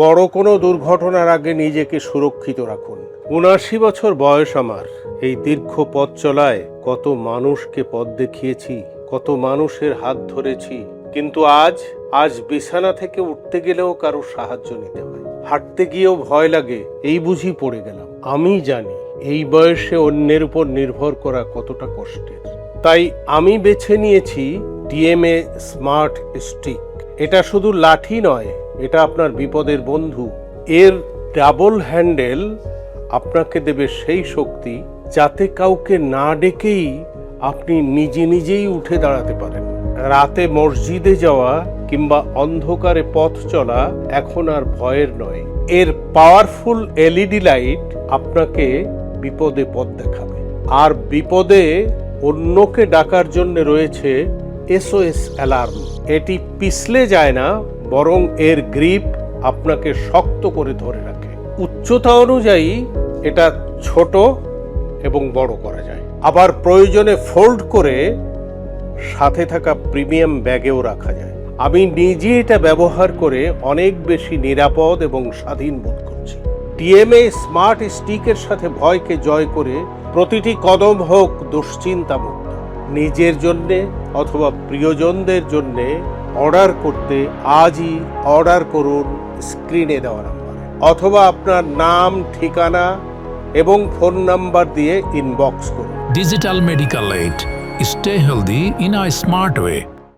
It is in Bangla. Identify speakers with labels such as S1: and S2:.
S1: বড় কোনো দুর্ঘটনার আগে নিজেকে সুরক্ষিত রাখুন। ৭৯ বছর বয়স আমার। এই দীর্ঘ পথ চলায় কত মানুষকে পথ দেখিয়েছি, কত মানুষের হাত ধরেছি, কিন্তু আজ বিছানা থেকে উঠতে গেলেও কারো সাহায্য নিতে হয়, হাঁটতে গিয়েও ভয় লাগে, এই বুঝি পড়ে গেলাম। আমি জানি এই বয়সে অন্যের উপর নির্ভর করা কতটা কষ্টের। তাই আমি বেছে নিয়েছি ডিএমএ স্মার্ট স্টিক। এটা শুধু লাঠি নয়, এটা আপনার বিপদের বন্ধু। এর ডাবল হ্যান্ডেল আপনাকে দেবে সেই শক্তি যাতে কাউকে না ডেকেই আপনি নিজেই উঠে দাঁড়াতে পারেন। রাতে মসজিদে যাওয়া কিংবা অন্ধকারে পথ চলা এখন আর ভয়ের নয়। এর পাওয়ারফুল এলইডি লাইট আপনাকে বিপদে পথ দেখাবে, আর বিপদে অন্যকে ডাকার জন্য রয়েছে SOS অ্যালার্ম। এটি পিছলে যায় না, বরং এর গ্রিপ আপনাকে শক্ত করে ধরে রাখে। উচ্চতা অনুযায়ী এটা ছোট এবং বড় করা যায়, আবার প্রয়োজনে ফোল্ড করে সাথে থাকা প্রিমিয়াম ব্যাগেও রাখা যায়। আমি নিজে এটা ব্যবহার করে অনেক বেশি নিরাপদ এবং স্বাধীন বোধ করছি। ডিএমএ স্মার্ট স্টিকের সাথে ভয়কে জয় করে প্রতিটি কদম হোক দুশ্চিন্তামুক্ত। নিজের জন্যে অথবা প্রিয়জনদের জন্যে অর্ডার করতে আজই অর্ডার করুন স্ক্রিনে দেওয়া নাম্বারে, অথবা আপনার নাম, ঠিকানা এবং ফোন নাম্বার দিয়ে ইনবক্স করুন।
S2: Digital Medical Aid. Stay healthy in a smart way.